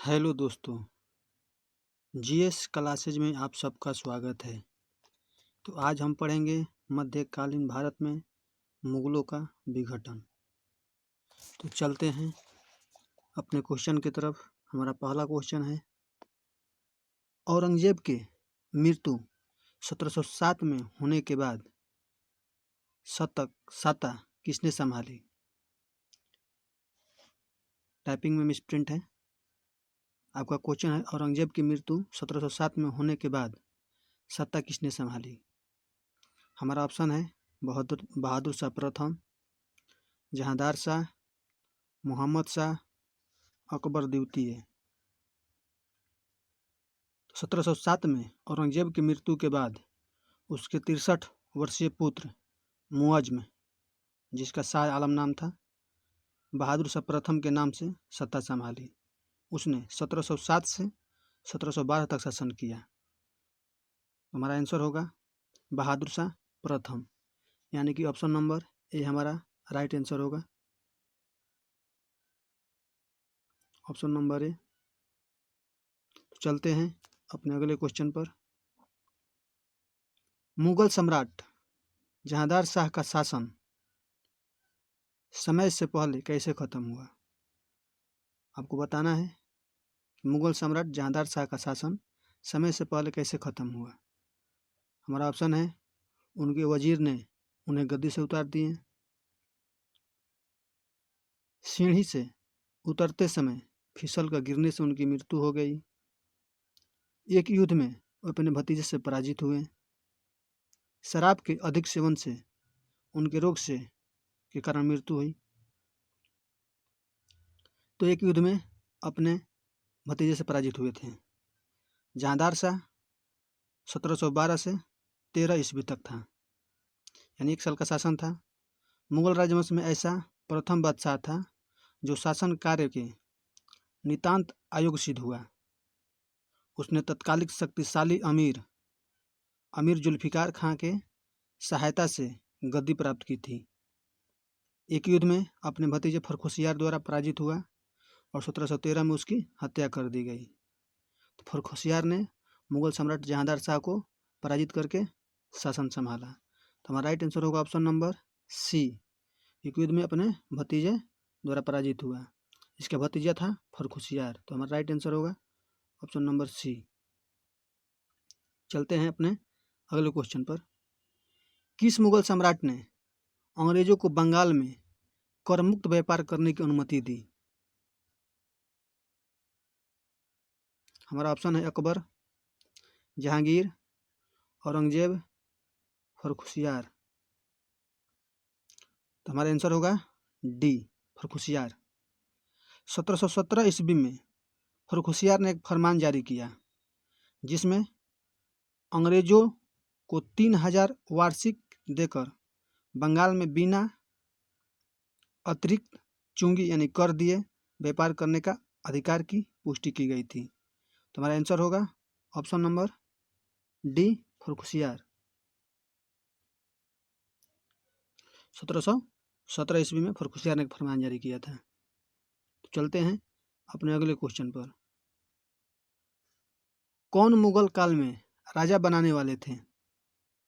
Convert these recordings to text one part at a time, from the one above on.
Hello दोस्तों, GS classes में आप सबका स्वागत है। तो आज हम पढ़ेंगे मध्यकालीन भारत में मुगलों का विघटन। तो चलते हैं अपने क्वेश्चन की तरफ। हमारा पहला क्वेश्चन है, औरंगजेब के मृत्यु 1707 में होने के बाद सत्ता किसने संभाली? टाइपिंग में मिसप्रिंट है। आपका क्वेश्चन है, औरंगजेब की मृत्यु 1707 में होने के बाद सत्ता किसने संभाली? हमारा ऑप्शन है बहादुर शाह प्रथम, जहांदार शाह, मोहम्मद शाह, अकबर द्वितीय। 1707 में औरंगजेब की मृत्यु के बाद उसके 63 वर्षीय पुत्र मुअज्जम, जिसका शाह आलम नाम था, बहादुर शाह प्रथम के नाम से सत्ता संभाली। उसने 1707 से 1712 तक शासन किया। हमारा आंसर होगा बहादुर शाह प्रथम, यानी कि ऑप्शन नंबर ए हमारा राइट आंसर होगा। ऑप्शन नंबर ए। चलते हैं अपने अगले क्वेश्चन पर। मुगल सम्राट जहांदार शाह का शासन समय से पहले कैसे खत्म हुआ? आपको बताना है कि मुगल सम्राट जहांदार शाह का शासन समय से पहले कैसे खत्म हुआ। हमारा ऑप्शन है, उनके वजीर ने उन्हें गद्दी से उतार दिए, सीढ़ी से उतरते समय फिसल कर गिरने से उनकी मृत्यु हो गई, एक युद्ध में वो अपने भतीजे से पराजित हुए, शराब के अधिक सेवन से उनके रोग से के कारण मृत्यु हुई। तो एक युद्ध में अपने भतीजे से पराजित हुए थे। जहांदार शाह 1712 से 13 ईस्वी तक था, यानी 1 साल का शासन था। मुगल राजवंश में ऐसा प्रथम बादशाह था जो शासन कार्य के नितांत अयोग्य सिद्ध हुआ। उसने तत्कालिक शक्तिशाली अमीर जुल्फिकार खां के सहायता से गद्दी प्राप्त की थी। एक युद्ध में अपने भतीजे फर्रुखसियार द्वारा पराजित हुआ और 1713 में उसकी हत्या कर दी गई। तो फर्रुखसियार ने मुगल सम्राट जहांदार शाह को पराजित करके शासन संभाला। तो हमारा राइट आंसर होगा ऑप्शन नंबर सी। एक युद्ध में अपने भतीजे द्वारा पराजित हुआ, इसका भतीजा था फर्रुखसियार। तो हमारा राइट आंसर होगा ऑप्शन नंबर सी। चलते हैं अपने अगले क्वेश्चन पर। किस मुगल सम्राट ने अंग्रेजों को बंगाल में कर मुक्त व्यापार करने की अनुमति दी? हमारा ऑप्शन है अकबर, जहांगीर, औरंगजेब, फर्रुखसियार। तो हमारा आंसर होगा डी, फर्रुखसियार। 1717 ईस्वी में फर्रुखसियार ने एक फरमान जारी किया जिसमें अंग्रेजों को 3000 वार्षिक देकर बंगाल में बिना अतिरिक्त चुंगी यानी कर दिए व्यापार करने का अधिकार की पुष्टि की गई थी। तो हमारा आंसर होगा ऑप्शन नंबर डी, फर्रुखसियार। 1717 ईस्वी में फर्रुखसियार ने एक फरमान जारी किया था। तो चलते हैं अपने अगले क्वेश्चन पर। कौन मुगल काल में राजा बनाने वाले थे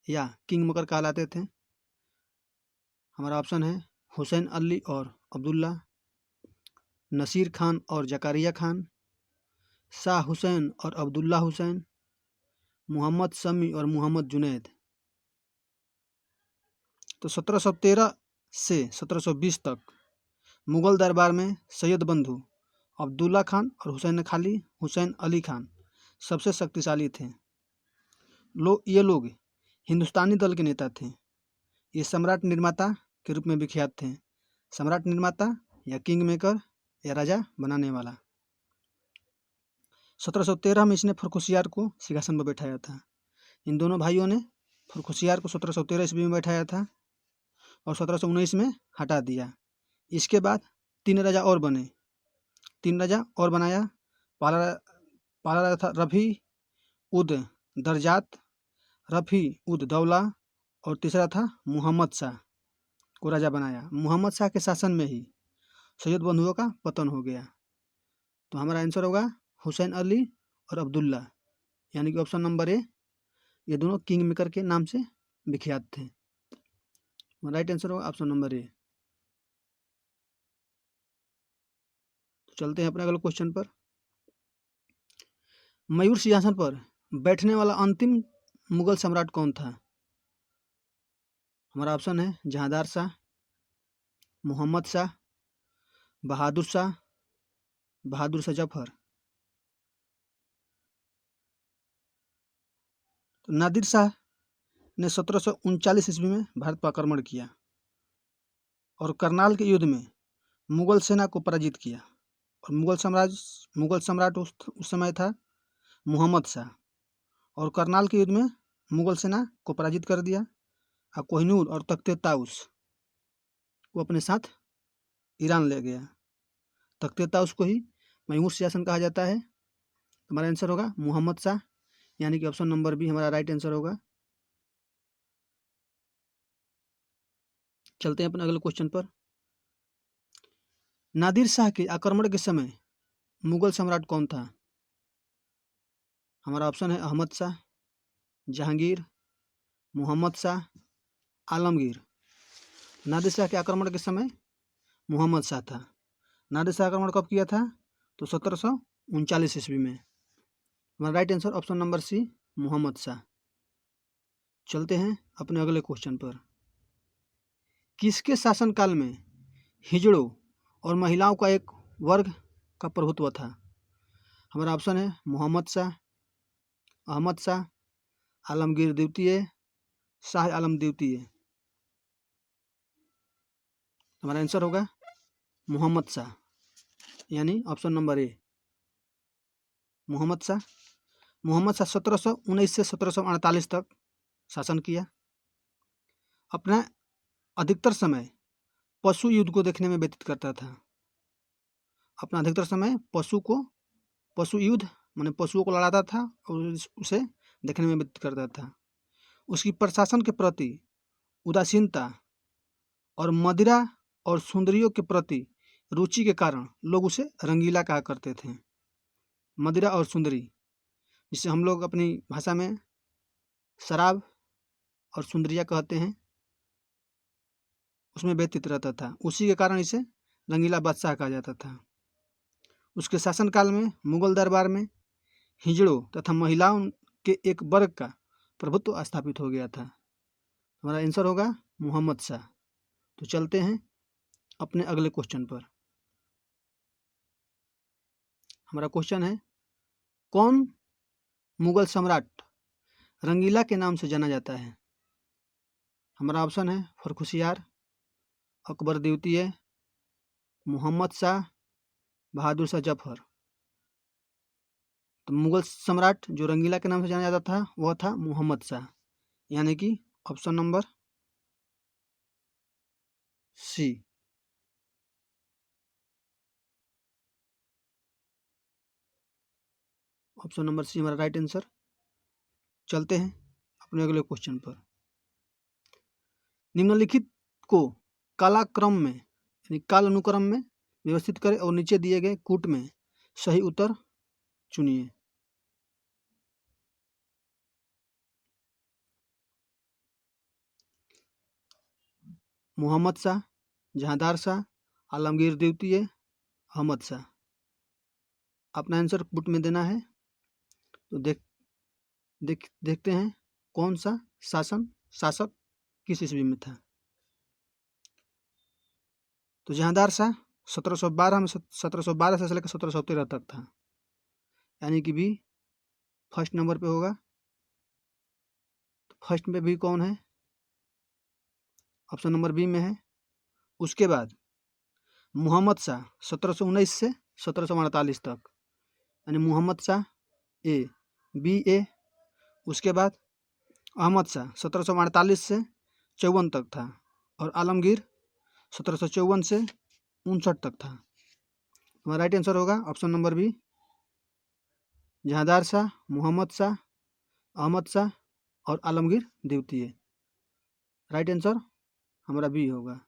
या किंग मेकर कहलाते थे? हमारा ऑप्शन है हुसैन अली और अब्दुल्ला, नसीर खान और जकारिया खान, शाह हुसैन और अब्दुल्ला हुसैन, मोहम्मद शमी और मोहम्मद जुनैद। तो 1713 से 1720 तक मुगल दरबार में सैयद बंधु अब्दुल्ला खान और हुसैन अली खान सबसे शक्तिशाली थे। ये लोग हिंदुस्तानी दल के नेता थे। ये सम्राट निर्माता के रूप में विख्यात थे। सम्राट निर्माता या किंग मेकर या राजा बनाने वाला। 1713 में इसने फर्रुखसियार को सिंहासन पर बैठाया था। इन दोनों भाइयों ने फर्रुखसियार को 1713 ईस्वी में बैठाया था और 1719 में हटा दिया। इसके बाद 3 राजा और बने। 3 राजा और बनाया। पहला राजा था रफ़ी उद दरजात, रफ़ी उद दौला, और तीसरा था मोहम्मद शाह को राजा बनाया। मोहम्मद शाह के शासन में ही सैयद बंधुओं का पतन हो गया। तो हमारा आंसर होगा हुसैन अली और अब्दुल्ला, यानी कि ऑप्शन नंबर ए, ये दोनों किंग मेकर के नाम से विख्यात थे। राइट आंसर होगा ऑप्शन नंबर ए। तो चलते हैं अपने अगले क्वेश्चन पर। मयूर सिंहासन पर बैठने वाला अंतिम मुगल सम्राट कौन था? हमारा ऑप्शन है जहांदार शाह, मोहम्मद शाह, बहादुर शाह, बहादुर शाह जफर। तो नादिर शाह ने 1739 ईस्वी में भारत पर आक्रमण किया और करनाल के युद्ध में मुगल सेना को पराजित किया। और मुगल सम्राट उस समय था मोहम्मद शाह, और करनाल के युद्ध में मुगल सेना को पराजित कर दिया और कोहिनूर और तख्ते ताउस को अपने साथ ईरान ले गया। तख्ते ताउस को ही मयूर सिंहासन कहा जाता है। हमारा आंसर होगा मोहम्मद शाह, यानी कि ऑप्शन नंबर बी हमारा राइट आंसर होगा। चलते हैं अपने अगले क्वेश्चन पर। नादिर शाह के आक्रमण के समय मुगल सम्राट कौन था? हमारा ऑप्शन है अहमद शाह, जहांगीर, मोहम्मद शाह, आलमगीर। नादिर शाह के आक्रमण के समय मोहम्मद शाह था। नादिर शाह आक्रमण कब किया था? तो 1739 ईस्वी में। हमारा right answer option number C, Mohammad Shah. चलते हैं अपने अगले क्वेश्चन पर। किसके शासनकाल में हिजड़ों और महिलाओं का एक वर्ग का प्रभुत्व था? हमारा ऑप्शन है मोहम्मद शाह, अहमद शाह, आलमगीर द्वितीय, शाह आलम द्वितीय। हमारा आंसर होगा मोहम्मद शाह, यानी option number A, Mohammad Shah. Mohammad Shah 1719 से 1748 तक शासन किया। अपना अधिकतर समय पशु युद्ध को देखने में व्यतीत करता था। अपना अधिकतर समय पशु युद्ध माने पशुओं को लड़ाता था और उसे देखने में व्यतीत करता था। उसकी प्रशासन के प्रति उदासीनता और मदिरा और सुंदरियों के प्रति रुचि के कारण लोग उसे रंगीला कहा करते थे। मदिरा और सुंदरी, जिसे हम लोग अपनी भाषा में शराब और सुंदरिया कहते हैं, उसमें व्यतीत रहता था। उसी के कारण इसे रंगीला बादशाह कहा जाता था। उसके शासनकाल में मुगल दरबार में हिजड़ों तथा महिलाओं के एक वर्ग का प्रभुत्व स्थापित हो गया था। हमारा आंसर होगा मोहम्मद शाह। तो चलते हैं अपने अगले क्वेश्चन पर। हमारा क्वेश्चन है, कौन मुगल सम्राट रंगीला के नाम से जाना जाता है? हमारा ऑप्शन है फर्रुखसियार, अकबर द्वितीय, मोहम्मद शाह, बहादुर शाह जफर। तो मुगल सम्राट जो रंगीला के नाम से जाना जाता था वह था मोहम्मद शाह, यानी कि option number C. Option number C हमारा राइट आंसर। चलते हैं अपने अगले क्वेश्चन पर। निम्नलिखित को कालाक्रम में यानी काल अनुक्रम में व्यवस्थित करें और नीचे दिए गए कूट में सही उत्तर चुनिए। मोहम्मद शाह, जहांदार शाह, आलमगीर द्वितीय, अहमद शाह। अपना आंसर कूट में देना है। तो देखते हैं कौन सा शासक किस ईस्वी में था। तो जहांदार शाह 1712 से लेकर 1713 तक था, यानी कि भी फर्स्ट नंबर पे होगा। तो फर्स्ट में भी कौन है? ऑप्शन नंबर बी में है। उसके बाद मोहम्मद शाह 1719 से 1748 तक, यानी मोहम्मद शाह ए, बी ए। उसके बाद अहमद शाह 1748 से 54 तक था, और आलमगीर 1754 से 59 तक था। हमारा राइट आंसर होगा option number B, Jahandar Shah, Mohammad Shah, Ahmad Shah और आलमगीर द्वितीय। राइट आंसर हमारा बी होगा।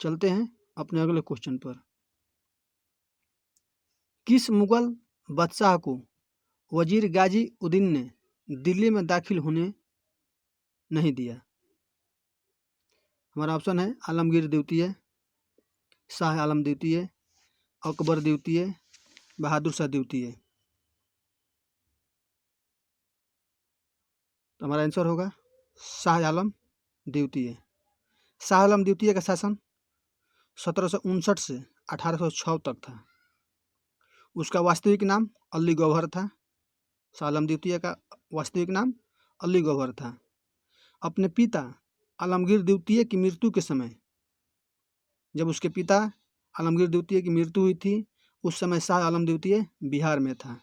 चलते हैं अपने अगले क्वेश्चन पर। किस मुगल बादशाह को वजीर गाजी उद्दीन ने दिल्ली में दाखिल होने नहीं दिया? हमारा ऑप्शन है आलमगीर द्वितीय, शाह आलम द्वितीय, अकबर द्वितीय, बहादुर शाह द्वितीय। तो हमारा आंसर होगा शाह आलम द्वितीय। शाह आलम द्वितीय का शासन 1759 से 1806 तक था। उसका वास्तविक नाम अली गौहर था। शाह आलम द्वितीय का वास्तविक नाम अली गौहर था। अपने पिता आलमगीर द्वितीय की मृत्यु के समय, जब उसके पिता आलमगीर द्वितीय की मृत्यु हुई थी, उस समय शाह आलम द्वितीय बिहार में था।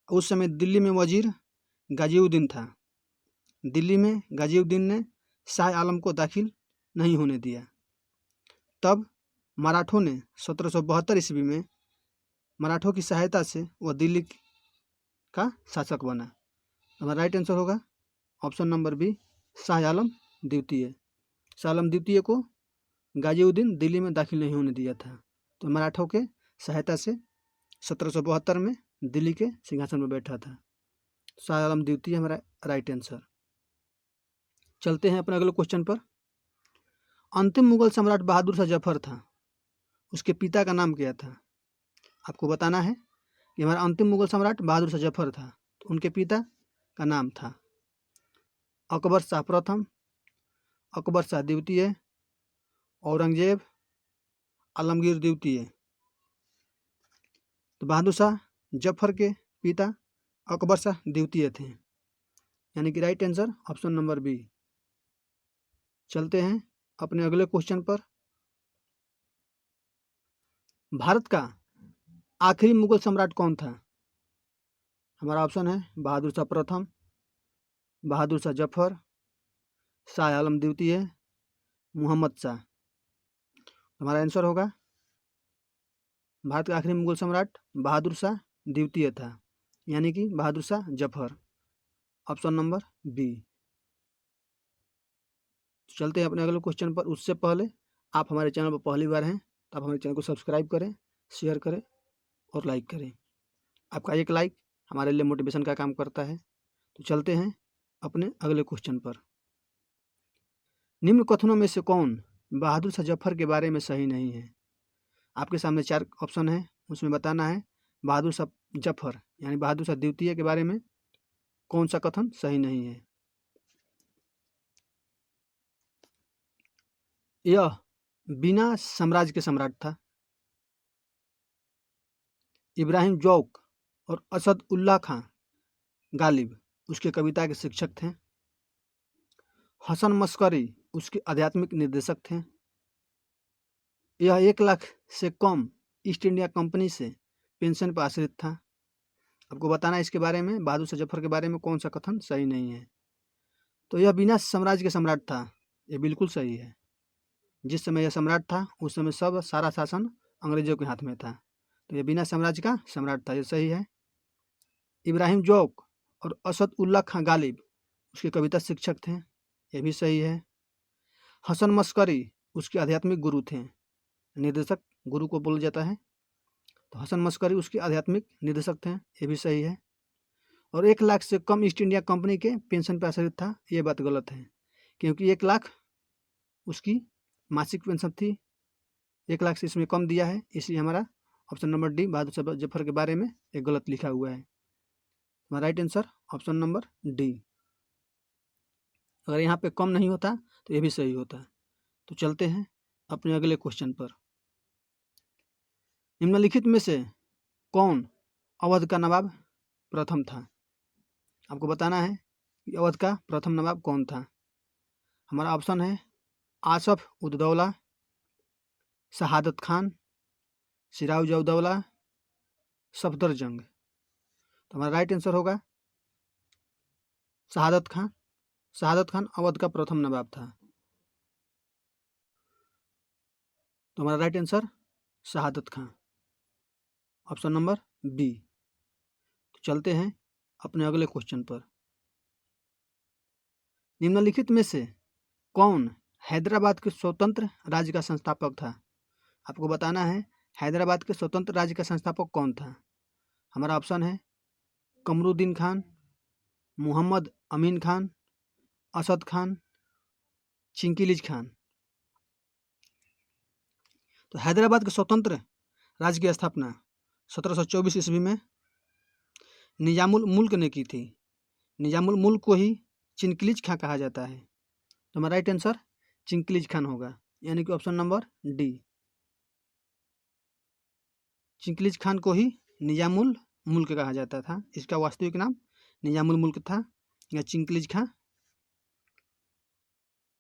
उस समय दिल्ली में वजीर गाजीउद्दीन था। दिल्ली में गाजीउद्दीन ने शाह आलम को दाखिल नहीं होने दिया। तब मराठों ने 1772 ईस्वी में मराठों की सहायता से वह दिल्ली का शासक बना। हमारा राइट आंसर होगा option number B, Shah Alam द्वितीय। शाह आलम द्वितीय को गाजीउद्दीन दिल्ली में दाखिल नहीं होने दिया था, तो मराठों के सहायता से 1772 में दिल्ली के सिंहासन पर बैठा था। शाह आलम द्वितीय हमारा राइट आंसर। चलते हैं अपने अगले क्वेश्चन पर। अंतिम मुगल सम्राट बहादुर शाह जफर था, उसके पिता का नाम क्या था? आपको बताना है कि हमारा अंतिम मुगल सम्राट बहादुर शाह जफर था, तो उनके पिता का नाम था अकबर शाह प्रथम, अकबर शाह द्वितीय, औरंगजेब, आलमगीर द्वितीय। तो बहादुर शाह जफर के पिता अकबर शाह द्वितीय थे, यानी कि right answer option number B. चलते हैं अपने अगले क्वेश्चन पर। भारत का आखिरी मुगल सम्राट कौन था? हमारा ऑप्शन है बहादुर शाह प्रथम, बहादुर शाह जफर, शाह आलम द्वितीय, मोहम्मद शाह। हमारा आंसर होगा भारत का आखिरी मुगल सम्राट बहादुर शाह द्वितीय था, यानी कि Bahadur Shah Zafar, option number B. चलते हैं अपने अगले क्वेश्चन पर। उससे पहले आप हमारे चैनल पर पहली बार हैं तो आप हमारे चैनल को सब्सक्राइब करें, शेयर करें और लाइक करें। आपका एक लाइक हमारे लिए मोटिवेशन का काम करता है। तो चलते हैं अपने अगले क्वेश्चन पर। निम्न कथनों में से कौन बहादुर शाह जफर के बारे में सही नहीं है? आपके सामने 4 ऑप्शन है, उसमें बताना है बहादुर शाह जफर यानी बहादुर शाह द्वितीय के बारे में कौन सा कथन सही नहीं है। यह बिना साम्राज्य के सम्राट था। इब्राहिम जौक और असद उल्लाह खां गालिब उसके कविता के शिक्षक थे। हसन मस्करी उसके आध्यात्मिक निर्देशक थे। यह 1 लाख से कम ईस्ट इंडिया कंपनी से पेंशन पर आश्रित था। आपको बताना है इसके बारे में, बहादुर शाह जफर के बारे में कौन सा कथन सही नहीं है। तो यह बिना साम्राज्य के सम्राट था, यह बिल्कुल सही है। जिस समय यह सम्राट था उस समय सारा शासन अंग्रेजों के हाथ में था, तो यह बिना साम्राज्य का सम्राट था, यह सही है। इब्राहिम जौक और असद उल्लाह खां गालिब उसके कविता शिक्षक थे, यह भी सही है। हसन मस्करी उसके आध्यात्मिक गुरु थे, निर्देशक गुरु को बोला जाता है, तो हसन मस्करी उसके आध्यात्मिक निर्देशक थे, ये भी सही है। और 1 लाख से कम ईस्ट इंडिया कंपनी के पेंशन पर आश्रित था, ये बात गलत है, क्योंकि 1 लाख उसकी मासिक पेंशन थी, 1 लाख से इसमें कम दिया है, इसलिए हमारा ऑप्शन नंबर डी बहादुर शाह जफर के बारे में एक गलत लिखा हुआ है। हमारा right answer option number D. अगर यहाँ पे कम नहीं होता तो ये भी सही होता। तो चलते हैं अपने अगले क्वेश्चन पर। निम्नलिखित में से कौन अवध का नवाब प्रथम था? आपको बताना है कि अवध का प्रथम नवाब कौन था। हमारा ऑप्शन है आसफ उद-दौला, शहादत खान, सिराज उद-दौला, सफदरजंग। तो हमारा राइट आंसर होगा शहादत खान। शहादत खान अवध का प्रथम नवाब था, तो हमारा राइट आंसर शहादत खान, ऑप्शन नंबर बी। तो चलते हैं अपने अगले क्वेश्चन पर। निम्नलिखित में से कौन हैदराबाद के स्वतंत्र राज्य का संस्थापक था? आपको बताना है हैदराबाद के स्वतंत्र राज्य का संस्थापक कौन था? हमारा ऑप्शन है कमरुद्दीन खान, मोहम्मद अमीन खान, असद खान, चिंकिलिज खान। तो हैदराबाद के स्वतंत्र राज्य की स्थापना 1724 ईस्वी में निजामुल मुल्क ने की थी। निजामुल मुल्क को ही चिंकिलिज खां कहा जाता है। तो हमारा राइट आंसर चिंकिलिज खान होगा, यानी कि ऑप्शन नंबर डी। चिंकिलिज खान को ही निजामुल मुल्क कहा जाता था। इसका वास्तविक नाम निजामुल मुल्क था या चिंकिलिज खां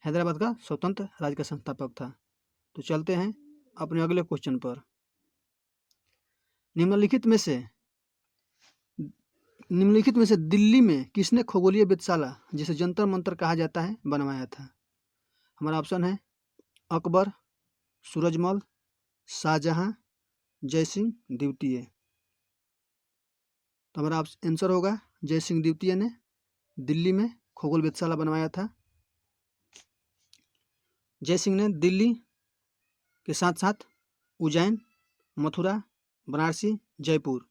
हैदराबाद का स्वतंत्र राज्य का संस्थापक था। तो चलते हैं अपने अगले क्वेश्चन पर। निम्नलिखित में से दिल्ली में किसने खगोलीय वेधशाला, जिसे जंतर मंतर कहा जाता है, बनवाया था? हमारा ऑप्शन है अकबर, सूरजमल, शाहजहां, जयसिंह द्वितीय। तो हमारा आंसर होगा जयसिंह द्वितीय ने दिल्ली में खगोल वेधशाला बनवाया था। जयसिंह ने दिल्ली के साथ साथ उज्जैन, मथुरा, बनारसी, जयपुर,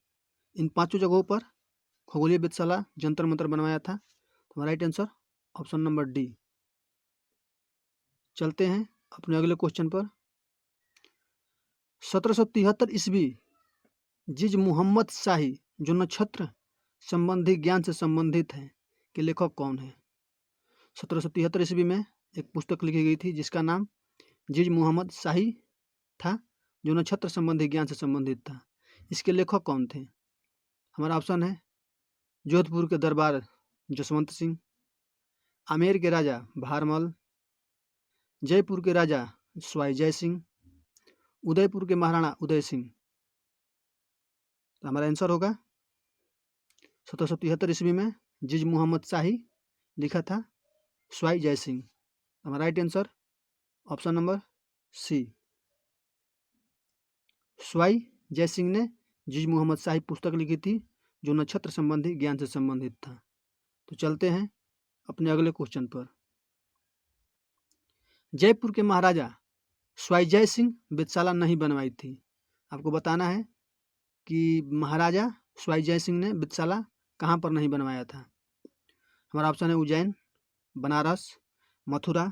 इन 5 जगहों पर खगोलीय वेधशाला जंतर मंतर बनवाया था। तो right answer option number D. चलते हैं अपने अगले क्वेश्चन पर। 1773 ईस्वी जिज मुहम्मद शाही, जो नक्षत्र संबंधी ज्ञान से संबंधित है, के लेखक कौन है? 1773 ईस्वी में एक पुस्तक लिखी गई थी जिसका नाम जिज मुहम्मद शाही था, जो नक्षत्र संबंधी ज्ञान से संबंधित था। इसके लेखक कौन थे? हमारा ऑप्शन है जोधपुर के दरबार जसवंत सिंह, आमेर के राजा भारमल, जयपुर के राजा स्वाई जय सिंह, उदयपुर के महाराणा उदय सिंह। तो हमारा आंसर होगा 1773 ईस्वी में जिज मुहम्मद शाही लिखा था स्वाई जय सिंह। हमारा right answer option number C. Sawai Jai Singh ने जिज मुहम्मद शाही पुस्तक लिखी थी जो नक्षत्र संबंधी ज्ञान से संबंधित था। तो चलते हैं अपने अगले क्वेश्चन पर। जयपुर के महाराजा स्वाई जय सिंह वेधशाला नहीं बनवाई थी। आपको बताना है कि महाराजा स्वाई जय सिंह ने वेधशाला कहाँ पर नहीं बनवाया था। हमारा ऑप्शन है उज्जैन, बनारस, मथुरा,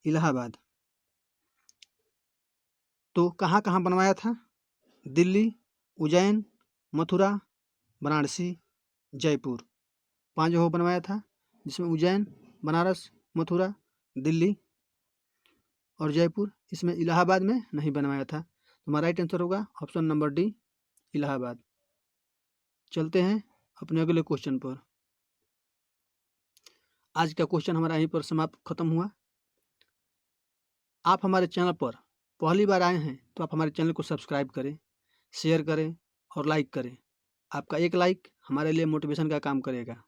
इलाहाबाद। तो कहाँ कहाँ बनवाया था? दिल्ली, उज्जैन, मथुरा, वाराणसी, जयपुर, 5 जगहों बनवाया था, जिसमें उज्जैन, बनारस, मथुरा, दिल्ली और जयपुर। इसमें इलाहाबाद में नहीं बनवाया था। तो हमारा राइट आंसर होगा ऑप्शन नंबर डी, इलाहाबाद। चलते हैं अपने अगले क्वेश्चन पर। आज का क्वेश्चन हमारा यहीं पर समाप्त खत्म हुआ। आप हमारे चैनल पर पहली बार आए हैं तो आप हमारे चैनल को सब्सक्राइब करें, शेयर करें और लाइक करें। आपका एक लाइक हमारे लिए मोटिवेशन का काम करेगा।